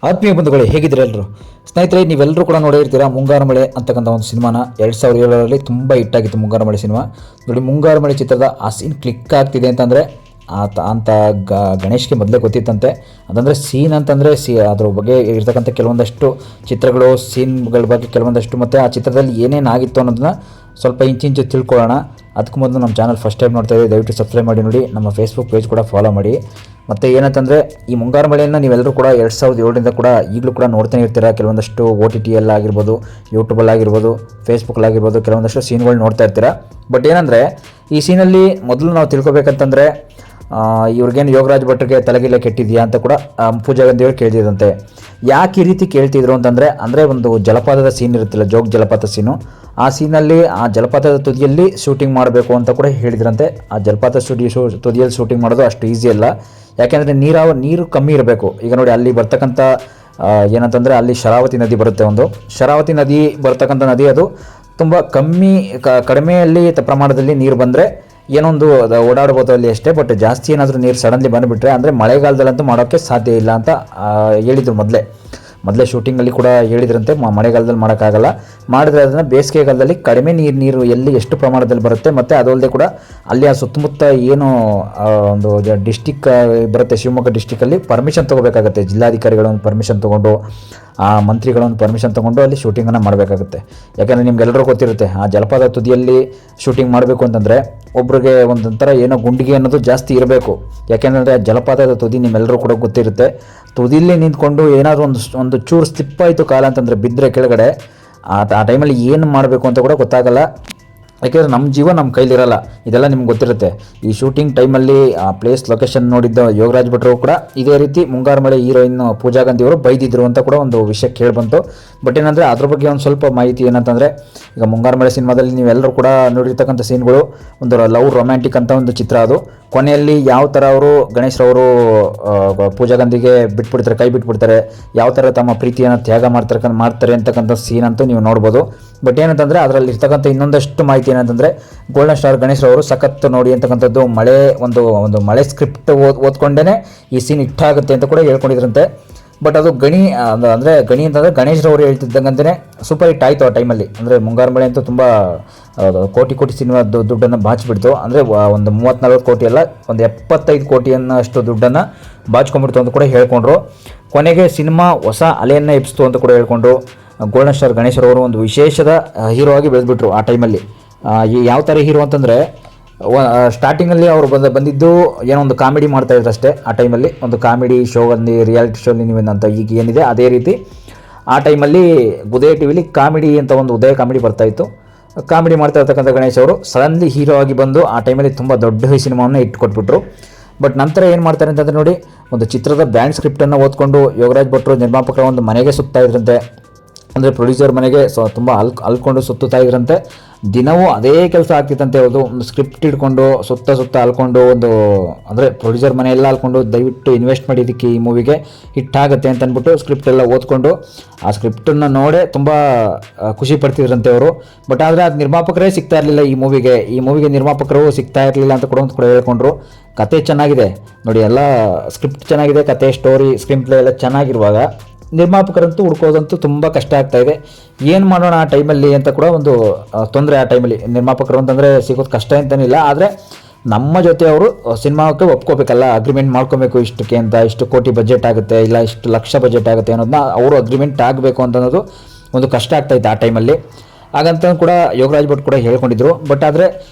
ಆತ್ಮೀಯ ಬಂಧುಗಳೇ, ಹೇಗಿದ್ದೀರಾ ಎಲ್ಲರೂ? ಸ್ನೇಹಿತರೆ, ನೀವೆಲ್ಲರೂ ಕೂಡ ನೋಡಿರ್ತೀರಾ ಮುಂಗಾರು ಮಳೆ ಅಂತಕ್ಕಂಥ ಒಂದು ಸಿನಿಮಾನ. 2007ರಲ್ಲಿ ತುಂಬ ಹಿಟ್ಟಾಗಿತ್ತು ಮುಂಗಾರು ಮಳೆ ಸಿನಿಮಾ. ನೋಡಿ, ಮುಂಗಾರು ಮಳೆ ಚಿತ್ರದ ಆ ಸೀನ್ ಕ್ಲಿಕ್ ಆಗ್ತಿದೆ ಅಂತಂದರೆ ಅಂತ ಗಣೇಶ್ಗೆ ಮೊದಲೇ ಗೊತ್ತಿತ್ತಂತೆ. ಅದಂದರೆ ಸೀನ್ ಅಂತಂದರೆ ಅದ್ರ ಬಗ್ಗೆ ಇರ್ತಕ್ಕಂಥ ಕೆಲವೊಂದಷ್ಟು ಚಿತ್ರಗಳು, ಸೀನ್ಗಳ ಬಗ್ಗೆ ಕೆಲವೊಂದಷ್ಟು, ಮತ್ತು ಆ ಚಿತ್ರದಲ್ಲಿ ಏನೇನು ಆಗಿತ್ತು ಅನ್ನೋದನ್ನ ಸ್ವಲ್ಪ ಇಂಚಿಂಚು ತಿಳ್ಕೊಳ್ಳೋಣ. ಅದಕ್ಕೂ ಮೊದಲು ನಮ್ಮ ಚಾನಲ್ ಫಸ್ಟ್ ಟೈಮ್ ನೋಡ್ತಾ ಇದ್ದೀವಿ, ದಯವಿಟ್ಟು ಸಬ್ಸ್ಕ್ರೈಬ್ ಮಾಡಿ ನೋಡಿ. ನಮ್ಮ ಫೇಸ್ಬುಕ್ ಪೇಜ್ ಕೂಡ ಫಾಲೋ ಮಾಡಿ. ಮತ್ತು ಏನಂತಂದರೆ, ಈ ಮುಂಗಾರು ಮಳೆಯನ್ನು ನೀವೆಲ್ಲರೂ ಕೂಡ 2007ರಿಂದ ಕೂಡ ಈಗಲೂ ಕೂಡ ನೋಡ್ತಾನೆ ಇರ್ತೀರಾ. ಕೆಲವೊಂದಷ್ಟು OTT ಆಗಿರ್ಬೋದು, ಯೂಟ್ಯೂಬಲ್ಲಾಗಿರ್ಬೋದು, ಫೇಸ್ಬುಕ್ಕಲ್ಲಾಗಿರ್ಬೋದು, ಕೆಲವೊಂದಷ್ಟು ಸೀನ್ಗಳು ನೋಡ್ತಾ ಇರ್ತೀರಾ. ಬಟ್ ಏನಂದರೆ, ಈ ಸೀನಲ್ಲಿ ಮೊದಲು ನಾವು ತಿಳ್ಕೊಬೇಕಂತಂದರೆ, ಇವ್ರಿಗೇನು ಯೋಗರಾಜ್ ಭಟ್ರಿಗೆ ತಲೆಗಿಲ್ಲ ಕೆಟ್ಟಿದೆಯಾ ಅಂತ ಕೂಡ ಪೂಜಾ ಗಾಂಧಿಯವರು ಕೇಳ್ತಿದ್ದಂತೆ. ಯಾಕೆ ಈ ರೀತಿ ಕೇಳ್ತಿದ್ರು ಅಂತಂದರೆ ಒಂದು ಜಲಪಾತದ ಸೀನ್ ಇರುತ್ತಿಲ್ಲ, ಜೋಗ್ ಜಲಪಾತ ಸೀನು. ಆ ಸೀನಲ್ಲಿ ಆ ಜಲಪಾತದ ತುದಿಯಲ್ಲಿ ಶೂಟಿಂಗ್ ಮಾಡಬೇಕು ಅಂತ ಕೂಡ ಹೇಳಿದ್ರಂತೆ. ಆ ಜಲಪಾತ ತುದಿಯಲ್ಲಿ ಶೂಟಿಂಗ್ ಮಾಡೋದು ಅಷ್ಟು ಈಸಿ ಅಲ್ಲ. ಯಾಕೆಂದರೆ ನೀರು ಕಮ್ಮಿ ಇರಬೇಕು. ಈಗ ನೋಡಿ, ಅಲ್ಲಿ ಬರ್ತಕ್ಕಂಥ ಏನಂತಂದರೆ, ಅಲ್ಲಿ ಶರಾವತಿ ನದಿ ಬರುತ್ತೆ. ಒಂದು ಶರಾವತಿ ನದಿ ಬರ್ತಕ್ಕಂಥ ನದಿ, ಅದು ತುಂಬ ಕಡಿಮೆಯಲ್ಲಿ ಪ್ರಮಾಣದಲ್ಲಿ ನೀರು ಬಂದರೆ ಏನೊಂದು ಓಡಾಡ್ಬೋದು ಅಲ್ಲಿ ಅಷ್ಟೇ. ಬಟ್ ಜಾಸ್ತಿ ಏನಾದರೂ ನೀರು ಸಡನ್ಲಿ ಬಂದುಬಿಟ್ರೆ, ಅಂದರೆ ಮಳೆಗಾಲದಲ್ಲಂತೂ ಮಾಡೋಕ್ಕೆ ಸಾಧ್ಯ ಇಲ್ಲ ಅಂತ ಹೇಳಿದರು ಮೊದಲೇ ಶೂಟಿಂಗಲ್ಲಿ ಕೂಡ ಹೇಳಿದ್ರಂತೆ. ಮಳೆಗಾಲದಲ್ಲಿ ಮಾಡೋಕ್ಕಾಗಲ್ಲ, ಮಾಡಿದ್ರೆ ಅದನ್ನು ಬೇಸಿಗೆಗಾಲದಲ್ಲಿ ಕಡಿಮೆ ನೀರು ಎಲ್ಲಿ ಎಷ್ಟು ಪ್ರಮಾಣದಲ್ಲಿ ಬರುತ್ತೆ. ಮತ್ತು ಅದಲ್ಲದೆ ಕೂಡ ಅಲ್ಲಿ ಆ ಸುತ್ತಮುತ್ತ ಏನು ಒಂದು ಡಿಸ್ಟಿಕ್ ಬರುತ್ತೆ, ಶಿವಮೊಗ್ಗ ಡಿಸ್ಟಿಕಲ್ಲಿ ಪರ್ಮಿಷನ್ ತೊಗೋಬೇಕಾಗುತ್ತೆ. ಜಿಲ್ಲಾಧಿಕಾರಿಗಳೊಂದು ಪರ್ಮಿಷನ್ ತೊಗೊಂಡು, ಆ ಮಂತ್ರಿಗಳೊಂದು ಪರ್ಮಿಷನ್ ತೊಗೊಂಡು ಅಲ್ಲಿ ಶೂಟಿಂಗನ್ನು ಮಾಡಬೇಕಾಗುತ್ತೆ. ಯಾಕೆಂದರೆ ನಿಮ್ಗೆಲ್ಲರೂ ಗೊತ್ತಿರುತ್ತೆ, ಆ ಜಲಪಾತ ತುದಿಯಲ್ಲಿ ಶೂಟಿಂಗ್ ಮಾಡಬೇಕು ಅಂತಂದರೆ ಒಬ್ರಿಗೆ ಒಂದೊಂಥರ ಏನೋ ಗುಂಡಿಗೆ ಅನ್ನೋದು ಜಾಸ್ತಿ ಇರಬೇಕು. ಯಾಕೆಂದರೆ ಜಲಪಾತದ ತುದಿ ನಿಮ್ಮೆಲ್ಲರೂ ಕೂಡ ಗೊತ್ತಿರುತ್ತೆ. ತುದಿಯಲ್ಲಿ ನಿಂತ್ಕೊಂಡು ಏನಾದರೂ ಒಂದು ಚೂರು ಸ್ಲಿಪ್ ಆಯಿತು ಕಾಲ ಅಂತಂದರೆ, ಬಿದ್ದರೆ ಕೆಳಗಡೆ, ಆ ಟೈಮಲ್ಲಿ ಏನು ಮಾಡಬೇಕು ಅಂತ ಕೂಡ ಗೊತ್ತಾಗಲ್ಲ. ಯಾಕೆಂದರೆ ನಮ್ಮ ಜೀವ ನಮ್ಮ ಕೈಲಿರಲ್ಲ. ಇದೆಲ್ಲ ನಿಮ್ಗೆ ಗೊತ್ತಿರುತ್ತೆ. ಈ ಶೂಟಿಂಗ್ ಟೈಮಲ್ಲಿ ಆ ಪ್ಲೇಸ್ ಲೊಕೇಶನ್ ನೋಡಿದ್ದ ಯೋಗರಾಜ್ ಭಟ್ರು ಕೂಡ ಇದೇ ರೀತಿ ಮುಂಗಾರು ಮಳೆ ಹೀರೋಯಿನ್ ಪೂಜಾ ಗಾಂಧಿಯವರು ಬೈದಿದ್ರು ಅಂತ ಕೂಡ ಒಂದು ವಿಷಯ ಕೇಳಿಬಂತು. ಬಟ್ ಏನಂದರೆ, ಅದ್ರ ಬಗ್ಗೆ ಒಂದು ಸ್ವಲ್ಪ ಮಾಹಿತಿ ಏನಂತಂದರೆ, ಈಗ ಮುಂಗಾರು ಮಳೆ ಸಿನಿಮಾದಲ್ಲಿ ನೀವೆಲ್ಲರೂ ಕೂಡ ನೋಡಿರ್ತಕ್ಕಂಥ ಸೀನ್ಗಳು ಒಂದು ಲವ್ ರೊಮ್ಯಾಂಟಿಕ್ ಅಂತ ಒಂದು ಚಿತ್ರ. ಅದು ಕೊನೆಯಲ್ಲಿ ಯಾವ ಥರ ಅವರು ಗಣೇಶ್ರವರು ಪೂಜಾ ಗಾಂಧಿಗೆ ಕೈ ಬಿಟ್ಬಿಡ್ತಾರೆ, ಯಾವ ಥರ ತಮ್ಮ ಪ್ರೀತಿಯನ್ನು ತ್ಯಾಗ ಮಾಡ್ತಾರೆ ಅಂತಕ್ಕಂಥ ಸೀನ್ ಅಂತೂ ನೀವು ನೋಡ್ಬೋದು. ಬಟ್ ಏನಂತಂದರೆ, ಅದರಲ್ಲಿ ಇರ್ತಕ್ಕಂಥ ಇನ್ನೊಂದಷ್ಟು ಮಾಹಿತಿ ಏನಂತಂದರೆ, ಗೋಲ್ಡನ್ ಸ್ಟಾರ್ ಗಣೇಶ್ರವರು ಸಖತ್ ನೋಡಿ ಅಂತಕ್ಕಂಥದ್ದು ಒಂದು ಮಳೆ ಸ್ಕ್ರಿಪ್ಟ್ ಓದ್ಕೊಂಡೇ ಈ ಸೀನ್ ಹಿಟ್ಟಾಗುತ್ತೆ ಅಂತ ಕೂಡ ಹೇಳ್ಕೊಂಡಿದ್ರಂತೆ. ಬಟ್ ಅದು ಗಣಿ ಅಂತಂದರೆ ಗಣೇಶ್ರವರು ಹೇಳ್ತಿದ್ದಂಗಂತಲೇ ಸೂಪರ್ ಹಿಟ್ ಆಯಿತು ಆ ಟೈಮಲ್ಲಿ. ಅಂದರೆ ಮುಂಗಾರು ಮಳೆ ಅಂತೂ ತುಂಬ ಕೋಟಿ ಸಿನಿಮಾ ದುಡ್ಡನ್ನು ಬಾಚಿಬಿಡ್ತು. ಅಂದರೆ ಒಂದು 30-40 ಕೋಟಿ ಅಲ್ಲ, ಒಂದು 75 ಕೋಟಿಯನ್ನಷ್ಟು ದುಡ್ಡನ್ನು ಬಾಚ್ಕೊಂಡ್ಬಿಡ್ತು ಅಂತ ಕೂಡ ಹೇಳ್ಕೊಂಡ್ರು. ಕೊನೆಗೆ ಸಿನಿಮಾ ಹೊಸ ಅಲೆಯನ್ನು ಎಬ್ಬಿಸ್ತು ಅಂತ ಕೂಡ ಹೇಳ್ಕೊಂಡ್ರು. ಗೋಲ್ಡನ್ ಸ್ಟಾರ್ ಗಣೇಶ್ರವರು ಒಂದು ವಿಶೇಷದ ಹೀರೋ ಆಗಿ ಬೆಳೆದ್ಬಿಟ್ರು ಆ ಟೈಮಲ್ಲಿ. ಯಾವ ಥರ ಹೀರೋ ಅಂತಂದರೆ, ಸ್ಟಾರ್ಟಿಂಗಲ್ಲಿ ಅವರು ಬಂದಿದ್ದು ಏನೋ ಒಂದು ಕಾಮಿಡಿ ಮಾಡ್ತಾಯಿದ್ರು ಅಷ್ಟೇ. ಆ ಟೈಮಲ್ಲಿ ಒಂದು ಕಾಮಿಡಿ ಶೋ, ಒಂದು ರಿಯಾಲಿಟಿ ಶೋ ನೀವೇನಂತ ಈಗ ಏನಿದೆ ಅದೇ ರೀತಿ ಆ ಟೈಮಲ್ಲಿ ಉದಯ ಟಿವಿಲಿ ಕಾಮಿಡಿ ಅಂತ ಒಂದು ಉದಯ ಕಾಮಿಡಿ ಬರ್ತಾಯಿತ್ತು. ಕಾಮಿಡಿ ಮಾಡ್ತಾ ಇರ್ತಕ್ಕಂಥ ಗಣೇಶ್ ಅವರು ಸಡನ್ಲಿ ಹೀರೋ ಆಗಿ ಬಂದು ಆ ಟೈಮಲ್ಲಿ ತುಂಬ ದೊಡ್ಡ ಸಿನಿಮಾವನ್ನು ಇಟ್ಕೊಟ್ಬಿಟ್ರು. ಬಟ್ ನಂತರ ಏನು ಮಾಡ್ತಾರೆ ಅಂತಂದರೆ, ನೋಡಿ, ಒಂದು ಚಿತ್ರದ ಬ್ಯಾಂಡ್ ಸ್ಕ್ರಿಪ್ಟನ್ನು ಓದ್ಕೊಂಡು ಯೋಗರಾಜ್ ಭಟ್ರು ನಿರ್ಮಾಪಕರ ಒಂದು ಮನೆಗೆ ಸುತ್ತಾ ಇದ್ರಂತೆ. ಅಂದರೆ ಪ್ರೊಡ್ಯೂಸರ್ ಮನೆಗೆ ತುಂಬ ಅಲ್ಕೊಂಡು ಸುತ್ತುತ್ತಾ ಇದ್ರಂತೆ. ದಿನವೂ ಅದೇ ಕೆಲಸ ಆಗ್ತಿತ್ತಂತೆ. ಒಂದು ಸ್ಕ್ರಿಪ್ಟ್ ಇಟ್ಕೊಂಡು ಸುತ್ತ ಅಲ್ಕೊಂಡು ಅಂದರೆ ಪ್ರೊಡ್ಯೂಸರ್ ಮನೆಯೆಲ್ಲ ಅಲ್ಕೊಂಡು, ದಯವಿಟ್ಟು ಇನ್ವೆಸ್ಟ್ ಮಾಡಿ ಇದಕ್ಕೆ, ಈ ಮೂವಿಗೆ ಹಿಟ್ಟಾಗುತ್ತೆ ಅಂತ ಅಂದ್ಬಿಟ್ಟು ಸ್ಕ್ರಿಪ್ಟ್ ಎಲ್ಲ ಓದ್ಕೊಂಡು ಆ ಸ್ಕ್ರಿಪ್ಟನ್ನು ನೋಡೇ ತುಂಬ ಖುಷಿ ಪಡ್ತಿದ್ರಂತೆ ಅವರು. ಬಟ್ ಆದರೆ ಅದು ನಿರ್ಮಾಪಕರೇ ಸಿಗ್ತಾ ಇರಲಿಲ್ಲ ಈ ಮೂವಿಗೆ ನಿರ್ಮಾಪಕರು ಸಿಗ್ತಾ ಇರಲಿಲ್ಲ ಅಂತ ಕೂಡ ಹೇಳ್ಕೊಂಡ್ರು. ಕತೆ ಚೆನ್ನಾಗಿದೆ ನೋಡಿ, ಎಲ್ಲ ಸ್ಕ್ರಿಪ್ಟ್ ಚೆನ್ನಾಗಿದೆ, ಕತೆ, ಸ್ಟೋರಿ, ಸ್ಕ್ರೀನ್ ಪ್ಲೇ ಎಲ್ಲ ಚೆನ್ನಾಗಿರುವಾಗ ನಿರ್ಮಾಪಕರಂತೂ ಹುಡ್ಕೋದಂತೂ ತುಂಬ ಕಷ್ಟ ಆಗ್ತಾಯಿದೆ. ಏನು ಮಾಡೋಣ ಆ ಟೈಮಲ್ಲಿ ಅಂತ ಕೂಡ ಒಂದು ತೊಂದರೆ. ಆ ಟೈಮಲ್ಲಿ ನಿರ್ಮಾಪಕರು ಅಂತಂದರೆ ಸಿಗೋದು ಕಷ್ಟ ಅಂತನಿಲ್ಲ, ಆದರೆ ನಮ್ಮ ಜೊತೆ ಅವರು ಸಿನಿಮಾಕ್ಕೆ ಒಪ್ಕೋಬೇಕಲ್ಲ, ಅಗ್ರಿಮೆಂಟ್ ಮಾಡ್ಕೋಬೇಕು. ಇಷ್ಟಕ್ಕೆ ಅಂತ ಇಷ್ಟು ಕೋಟಿ ಬಜೆಟ್ ಆಗುತ್ತೆ, ಇಲ್ಲ ಇಷ್ಟು ಲಕ್ಷ ಬಜೆಟ್ ಆಗುತ್ತೆ ಅನ್ನೋದನ್ನ ಅವರು ಅಗ್ರಿಮೆಂಟ್ ಆಗಬೇಕು ಅನ್ನೋದು ಒಂದು ಕಷ್ಟ ಆಗ್ತಾಯಿತ್ತು ಆ ಟೈಮಲ್ಲಿ. ಹಾಗಂತ ಕೂಡ ಯೋಗರಾಜ್ ಭಟ್ ಕೂಡ ಹೇಳ್ಕೊಂಡಿದ್ರು. ಬಟ್ ಆದರೆ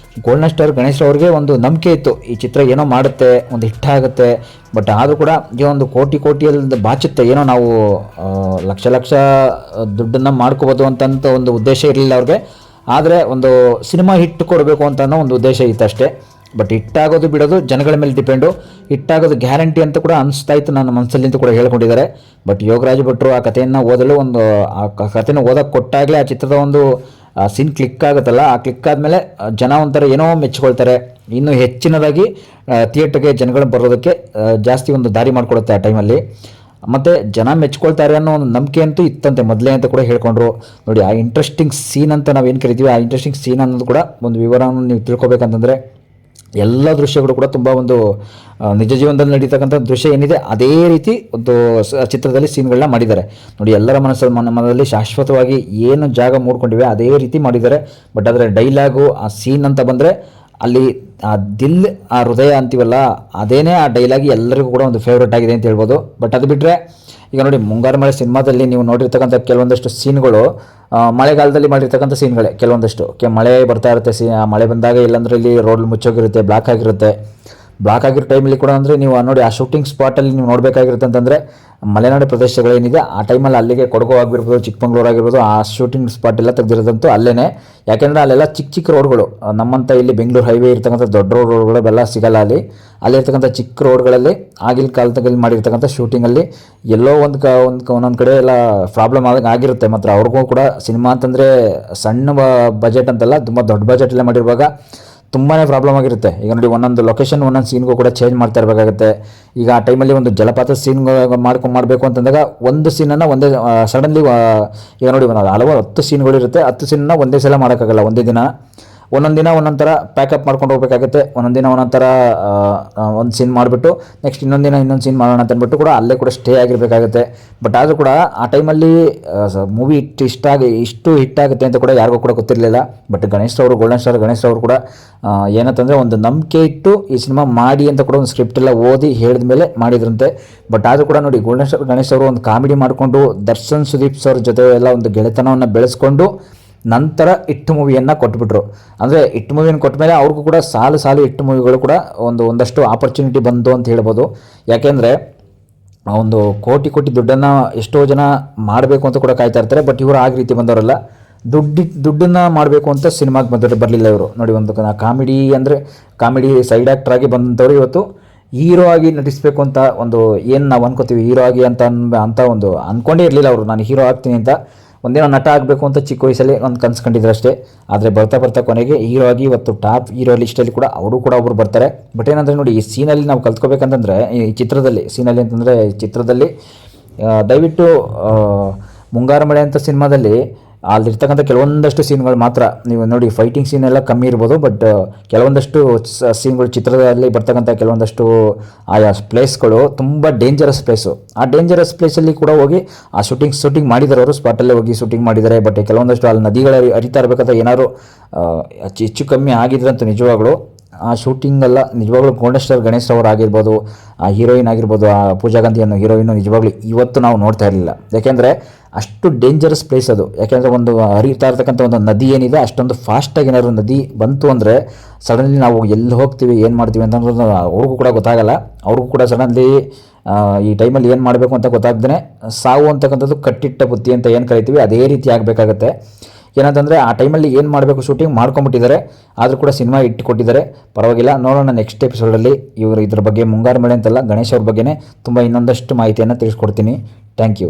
ಗೋಲ್ಡನ್ ಸ್ಟಾರ್ ಗಣೇಶ್ರವ್ರಿಗೆ ಒಂದು ನಂಬಿಕೆ ಇತ್ತು, ಈ ಚಿತ್ರ ಏನೋ ಮಾಡುತ್ತೆ, ಒಂದು ಹಿಟ್ಟಾಗುತ್ತೆ. ಬಟ್ ಆದರೂ ಕೂಡ ಈ ಒಂದು ಕೋಟಿಯಲ್ಲಿ ಬಾಚುತ್ತೆ, ಏನೋ ನಾವು ಲಕ್ಷ ದುಡ್ಡನ್ನು ಮಾಡ್ಕೋಬೋದು ಅಂತಂತ ಒಂದು ಉದ್ದೇಶ ಇರಲಿಲ್ಲ ಅವ್ರಿಗೆ. ಆದರೆ ಒಂದು ಸಿನಿಮಾ ಹಿಟ್ಟು ಕೊಡಬೇಕು ಅಂತ ಅನ್ನೋ ಒಂದು ಉದ್ದೇಶ ಇತ್ತು ಅಷ್ಟೇ. ಬಟ್ ಹಿಟ್ಟಾಗೋದು ಬಿಡೋದು ಜನಗಳ ಮೇಲೆ ಡಿಪೆಂಡು. ಹಿಟ್ಟಾಗೋದು ಗ್ಯಾರಂಟಿ ಅಂತ ಕೂಡ ಅನಿಸ್ತಾ ಇತ್ತು ನನ್ನ ಮನಸ್ಸಲ್ಲಿ ಅಂತ ಕೂಡ ಹೇಳ್ಕೊಂಡಿದ್ದಾರೆ. ಬಟ್ ಯೋಗರಾಜ್ ಭಟ್ರು ಆ ಕಥೆಯನ್ನು ಓದಲು ಆ ಕಥೆನ ಓದಕ್ಕೆ ಕೊಟ್ಟಾಗಲೇ ಆ ಚಿತ್ರದ ಒಂದು ಸೀನ್ ಕ್ಲಿಕ್ ಆಗುತ್ತಲ್ಲ, ಆ ಕ್ಲಿಕ್ ಆದಮೇಲೆ ಜನ ಒಂಥರ ಏನೋ ಮೆಚ್ಕೊಳ್ತಾರೆ. ಇನ್ನೂ ಹೆಚ್ಚಿನದಾಗಿ ಥಿಯೇಟರ್ಗೆ ಜನಗಳು ಬರೋದಕ್ಕೆ ಜಾಸ್ತಿ ಒಂದು ದಾರಿ ಮಾಡಿಕೊಡುತ್ತೆ ಆ ಟೈಮಲ್ಲಿ. ಮತ್ತು ಜನ ಮೆಚ್ಕೊಳ್ತಾರೆ ಅನ್ನೋ ಒಂದು ನಂಬಿಕೆ ಅಂತೂ ಇತ್ತಂತೆ ಮೊದಲೇ ಅಂತ ಕೂಡ ಹೇಳ್ಕೊಂಡ್ರು. ನೋಡಿ, ಆ ಇಂಟ್ರೆಸ್ಟಿಂಗ್ ಸೀನ್ ಅಂತ ನಾವೇನು ಕರಿತೀವಿ, ಆ ಇಂಟ್ರೆಸ್ಟಿಂಗ್ ಸೀನ್ ಅನ್ನೋದು ಕೂಡ ಒಂದು ವಿವರವನ್ನು ನೀವು ತಿಳ್ಕೊಬೇಕಂತಂದರೆ, ಎಲ್ಲ ದೃಶ್ಯಗಳು ಕೂಡ ತುಂಬ ಒಂದು ನಿಜ ಜೀವನದಲ್ಲಿ ನಡೀತಕ್ಕಂಥ ದೃಶ್ಯ ಏನಿದೆ ಅದೇ ರೀತಿ ಒಂದು ಚಿತ್ರದಲ್ಲಿ ಸೀನ್ಗಳನ್ನ ಮಾಡಿದ್ದಾರೆ ನೋಡಿ. ಎಲ್ಲರ ಮನದಲ್ಲಿ ಶಾಶ್ವತವಾಗಿ ಏನು ಜಾಗ ಮೂಡ್ಕೊಂಡಿವೆ ಅದೇ ರೀತಿ ಮಾಡಿದ್ದಾರೆ. ಬಟ್ ಅದರ ಡೈಲಾಗು ಆ ಸೀನ್ ಅಂತ ಬಂದರೆ ಅಲ್ಲಿ ಆ ದಿಲ್ ಆ ಹೃದಯ ಅಂತೀವಲ್ಲ, ಅದೇನೇ ಆ ಡೈಲಾಗ್ ಎಲ್ಲರಿಗೂ ಕೂಡ ಒಂದು ಫೇವ್ರೇಟ್ ಆಗಿದೆ ಅಂತ ಹೇಳ್ಬೋದು. ಬಟ್ ಅದು ಬಿಟ್ಟರೆ ಈಗ ನೋಡಿ, ಮುಂಗಾರು ಮಳೆ ಸಿನಿಮಾದಲ್ಲಿ ನೀವು ನೋಡಿರ್ತಕ್ಕಂಥ ಕೆಲವೊಂದಷ್ಟು ಸೀನ್ಗಳು ಮಳೆಗಾಲದಲ್ಲಿ ಮಾಡಿರ್ತಕ್ಕಂಥ ಸೀನ್ಗಳೇ ಕೆಲವೊಂದಷ್ಟು. ಮಳೆ ಬರ್ತಾ ಇರುತ್ತೆ, ಮಳೆ ಬಂದಾಗ ಇಲ್ಲಾಂದ್ರೆ ಇಲ್ಲಿ ರೋಡ್ ಮುಚ್ಚೋಗಿರುತ್ತೆ, ಬ್ಲಾಕ್ ಆಗಿರುತ್ತೆ. ಬ್ಲಾಕ್ ಆಗಿರೋ ಟೈಮಲ್ಲಿ ಕೂಡ ಅಂದರೆ ನೀವು ನೋಡಿ ಆ ಶೂಟಿಂಗ್ ಸ್ಪಾಟಲ್ಲಿ ನೀವು ನೋಡಬೇಕಾಗಿರುತ್ತೆ ಅಂತಂದರೆ ಮಲೆನಾಡು ಪ್ರದೇಶಗಳೇನಿದೆ ಆ ಟೈಮಲ್ಲಿ ಅಲ್ಲಿಗೆ ಕೊಡಗು ಆಗಿರ್ಬೋದು, ಚಿಕ್ಕಮಂಗ್ಳೂರು ಆಗಿರ್ಬೋದು, ಆ ಶೂಟಿಂಗ್ ಸ್ಪಾಟ್ ಎಲ್ಲ ತೆಗೆದಿರೋದಂತೂ ಅಲ್ಲೇ. ಯಾಕೆಂದರೆ ಅಲ್ಲೆಲ್ಲ ಚಿಕ್ಕ ಚಿಕ್ಕ ರೋಡ್ಗಳು, ನಮ್ಮಂಥ ಇಲ್ಲಿ ಬೆಂಗಳೂರು ಹೈವೇ ಇರ್ತಕ್ಕಂಥ ದೊಡ್ಡ ರೋಡ್ಗಳು ಬೆಲ್ಲ ಸಿಗಲ್ಲ. ಅಲ್ಲಿರ್ತಕ್ಕಂಥ ಚಿಕ್ಕ ರೋಡ್ಗಳಲ್ಲಿ ಆಗಿನ ಕಾಲದಲ್ಲಿ ಮಾಡಿರ್ತಕ್ಕಂಥ ಶೂಟಿಂಗಲ್ಲಿ ಎಲ್ಲೋ ಒಂದೊಂದು ಕಡೆ ಎಲ್ಲ ಪ್ರಾಬ್ಲಮ್ ಆಗಿರುತ್ತೆ. ಮಾತ್ರ ಅವ್ರಿಗೂ ಕೂಡ ಸಿನಿಮಾ ಅಂತಂದರೆ ಸಣ್ಣ ಬಜೆಟ್ ಅಂತಲ್ಲ, ತುಂಬ ದೊಡ್ಡ ಬಜೆಟಲ್ಲೇ ಮಾಡಿರುವಾಗ ತುಂಬಾ ಪ್ರಾಬ್ಲಮ್ ಆಗಿರುತ್ತೆ. ಈಗ ನೋಡಿ, ಒಂದೊಂದು ಲೊಕೇಶನ್ ಒಂದೊಂದು ಸೀನ್ಗೂ ಕೂಡ ಚೇಂಜ್ ಮಾಡ್ತಾ ಇರಬೇಕಾಗುತ್ತೆ. ಈಗ ಆ ಟೈಮಲ್ಲಿ ಒಂದು ಜಲಪಾತ ಸೀನ್ ಮಾಡಬೇಕು ಅಂತಂದಾಗ ಒಂದು ಸೀನನ್ನು ಒಂದೇ ಸಡನ್ಲಿ, ಈಗ ನೋಡಿ ಒಂದು 10 ಸೀನ್ಗಳಿರುತ್ತೆ, 10 ಸೀನನ್ನು ಒಂದೇ ಸಲ ಮಾಡೋಕ್ಕಾಗಲ್ಲ. ಒಂದೊಂದು ದಿನ ಒಂದೊಂದು ಥರ ಪ್ಯಾಕಪ್ ಮಾಡ್ಕೊಂಡು ಹೋಗ್ಬೇಕಾಗುತ್ತೆ. ಒಂದೊಂದು ದಿನ ಒಂದೊಂದು ಥರ ಒಂದು ಸೀನ್ ಮಾಡಿಬಿಟ್ಟು ನೆಕ್ಸ್ಟ್ ಇನ್ನೊಂದು ದಿನ ಇನ್ನೊಂದು ಸೀನ್ ಮಾಡೋಣ ಅಂತ ಅಂದ್ಬಿಟ್ಟು ಕೂಡ ಅಲ್ಲೇ ಕೂಡ ಸ್ಟೇ ಆಗಿರಬೇಕಾಗುತ್ತೆ. ಬಟ್ ಆದರೂ ಕೂಡ ಆ ಟೈಮಲ್ಲಿ ಮೂವಿ ಇಷ್ಟು ಹಿಟ್ಟಾಗುತ್ತೆ ಅಂತ ಕೂಡ ಯಾರಿಗೂ ಕೂಡ ಗೊತ್ತಿರಲಿಲ್ಲ. ಬಟ್ ಗೋಲ್ಡನ್ ಸ್ಟಾರ್ ಗಣೇಶ್ ಅವರು ಕೂಡ ಏನಂತಂದರೆ ಒಂದು ನಂಬಿಕೆ ಇಟ್ಟು ಈ ಸಿನಿಮಾ ಮಾಡಿ ಅಂತ ಕೂಡ ಒಂದು ಸ್ಕ್ರಿಪ್ಟ್ ಎಲ್ಲ ಓದಿ ಹೇಳಿದ ಮೇಲೆ ಮಾಡಿದ್ರಂತೆ. ಬಟ್ ಆದರೂ ಕೂಡ ನೋಡಿ, ಗೋಲ್ಡನ್ ಸ್ಟಾರ್ ಗಣೇಶ್ ಅವರು ಒಂದು ಕಾಮಿಡಿ ಮಾಡಿಕೊಂಡು ದರ್ಶನ್ ಸುದೀಪ್ ಸರ್ ಜೊತೆ ಎಲ್ಲ ಒಂದು ಗೆಳೆತನವನ್ನು ಬೆಳೆಸ್ಕೊಂಡು ನಂತರ ಹಿಟ್ ಮೂವಿಯನ್ನು ಕೊಟ್ಬಿಟ್ರು. ಅಂದರೆ ಹಿಟ್ ಮೂವಿಯನ್ನು ಕೊಟ್ಟ ಮೇಲೆ ಅವ್ರಿಗೂ ಕೂಡ ಸಾಲು ಹಿಟ್ ಮೂವಿಗಳು ಕೂಡ ಒಂದಷ್ಟು ಆಪರ್ಚುನಿಟಿ ಬಂತು ಅಂತ ಹೇಳ್ಬೋದು. ಯಾಕೆಂದರೆ ಒಂದು ಕೋಟಿ ದುಡ್ಡನ್ನು ಎಷ್ಟೋ ಜನ ಮಾಡಬೇಕು ಅಂತ ಕೂಡ ಕಾಯ್ತಾ ಇರ್ತಾರೆ. ಬಟ್ ಇವರು ಆ ರೀತಿ ಬಂದವರಲ್ಲ, ದುಡ್ಡನ್ನು ಮಾಡಬೇಕು ಅಂತ ಸಿನಿಮಾಗೆ ಬರಲಿಲ್ಲ ಇವರು. ನೋಡಿ, ಒಂದು ಕಾಮಿಡಿ ಸೈಡ್ ಆ್ಯಕ್ಟರ್ ಆಗಿ ಬಂದವರು ಇವತ್ತು ಹೀರೋ ಆಗಿ ನಟಿಸಬೇಕು ಅಂತ ಒಂದು ಏನು ನಾವು ಅನ್ಕೋತೀವಿ ಹೀರೋ ಆಗಿ ಅಂತ ಒಂದು ಅಂದ್ಕೊಂಡೇ ಇರಲಿಲ್ಲ ಅವರು. ನಾನು ಹೀರೋ ಆಗ್ತೀನಿ ಅಂತ ಒಂದಿನ ನಟ ಆಗಬೇಕು ಅಂತ ಚಿಕ್ಕ ವಯಸ್ಸಲ್ಲಿ ಒಂದು ಕನಸು ಕಂಡಿದ್ರು ಅಷ್ಟೇ. ಆದರೆ ಬರ್ತಾ ಕೊನೆಗೆ ಹೀರೋ ಆಗಿ ಇವತ್ತು ಟಾಪ್ ಹೀರೋ ಲಿಸ್ಟಲ್ಲಿ ಕೂಡ ಅವರು ಕೂಡ ಒಬ್ಬರು ಬರ್ತಾರೆ. ಬಟ್ ಏನಂದರೆ ನೋಡಿ, ಈ ಸೀನಲ್ಲಿ ನಾವು ಕಲ್ತ್ಕೋಬೇಕಂತಂದರೆ ಈ ಚಿತ್ರದಲ್ಲಿ ದಯವಿಟ್ಟು ಮುಂಗಾರು ಮಳೆ ಅಂತ ಸಿನಿಮಾದಲ್ಲಿ ಅಲ್ಲಿರ್ತಕ್ಕಂಥ ಕೆಲವೊಂದಷ್ಟು ಸೀನ್ಗಳು ಮಾತ್ರ ನೀವು ನೋಡಿ, ಫೈಟಿಂಗ್ ಸೀನ್ ಎಲ್ಲ ಕಮ್ಮಿ ಇರ್ಬೋದು. ಬಟ್ ಕೆಲವೊಂದಷ್ಟು ಸೀನ್ಗಳು ಚಿತ್ರದಲ್ಲಿ ಬರ್ತಕ್ಕಂಥ ಕೆಲವೊಂದಷ್ಟು ಆಯಾ ಪ್ಲೇಸ್ಗಳು ತುಂಬ ಡೇಂಜರಸ್ ಪ್ಲೇಸು. ಆ ಡೇಂಜರಸ್ ಪ್ಲೇಸಲ್ಲಿ ಕೂಡ ಹೋಗಿ ಆ ಶೂಟಿಂಗ್ ಮಾಡಿದ್ದಾರೆ, ಅವರು ಸ್ಪಾಟಲ್ಲೇ ಹೋಗಿ ಶೂಟಿಂಗ್ ಮಾಡಿದ್ದಾರೆ. ಬಟ್ ಕೆಲವೊಂದಷ್ಟು ಅಲ್ಲಿ ನದಿಗಳ ಹರಿತಾ ಇರಬೇಕಾದ್ರೆ ಏನಾದ್ರು ಹೆಚ್ಚು ಕಮ್ಮಿ ಆಗಿದ್ರಂತೂ ನಿಜವಾಗ್ಲೂ ಆ ಶೂಟಿಂಗೆಲ್ಲ ನಿಜವಾಗ್ಲೂ ಗೋಲ್ಡನ್ ಸ್ಟಾರ್ ಗಣೇಶ್ ಅವರು ಆಗಿರ್ಬೋದು, ಆ ಹೀರೋಯಿನ್ ಆಗಿರ್ಬೋದು, ಆ ಪೂಜಾ ಗಾಂಧಿ ಅನ್ನೋ ಹೀರೋಯಿನ್ನು ನಿಜವಾಗ್ಲೂ ಇವತ್ತು ನಾವು ನೋಡ್ತಾ ಇರಲಿಲ್ಲ. ಯಾಕೆಂದರೆ ಅಷ್ಟು ಡೇಂಜರಸ್ ಪ್ಲೇಸ್ ಅದು. ಯಾಕೆಂದರೆ ಒಂದು ಹರಿತಾ ಇರ್ತಕ್ಕಂಥ ಒಂದು ನದಿ ಏನಿದೆ ಅಷ್ಟೊಂದು ಫಾಸ್ಟಾಗಿ ಏನಾದ್ರು ನದಿ ಬಂತು ಅಂದರೆ ಸಡನ್ಲಿ ನಾವು ಎಲ್ಲಿ ಹೋಗ್ತೀವಿ ಏನು ಮಾಡ್ತೀವಿ ಅಂತ ಅವ್ರಿಗೂ ಕೂಡ ಗೊತ್ತಾಗಲ್ಲ. ಅವ್ರಿಗೂ ಕೂಡ ಸಡನ್ಲಿ ಈ ಟೈಮಲ್ಲಿ ಏನು ಮಾಡಬೇಕು ಅಂತ ಗೊತ್ತಾಗ್ದೇ ಸಾವು ಅಂತಕ್ಕಂಥದ್ದು ಕಟ್ಟಿಟ್ಟ ಬುತ್ತಿ ಅಂತ ಏನು ಕರಿತೀವಿ ಅದೇ ರೀತಿ ಆಗಬೇಕಾಗತ್ತೆ. ಏನಂತಂದರೆ ಆ ಟೈಮಲ್ಲಿ ಏನು ಮಾಡಬೇಕು ಶೂಟಿಂಗ್ ಮಾಡ್ಕೊಂಬಿಟ್ಟಿದ್ದಾರೆ, ಆದರೂ ಕೂಡ ಸಿನಿಮಾ ಇಟ್ಟುಕೊಟ್ಟಿದ್ದಾರೆ. ಪರವಾಗಿಲ್ಲ, ನೋಡೋಣ ನೆಕ್ಸ್ಟ್ ಎಪಿಸೋಡಲ್ಲಿ ಇದ್ರ ಬಗ್ಗೆ ಮುಂಗಾರು ಮಳೆ ಅಂತಲ್ಲ ಗಣೇಶ್ ಅವ್ರ ಬಗ್ಗೆನೇ ತುಂಬ ಇನ್ನೊಂದಷ್ಟು ಮಾಹಿತಿಯನ್ನು ತಿಳಿಸ್ಕೊಡ್ತೀನಿ. Thank you.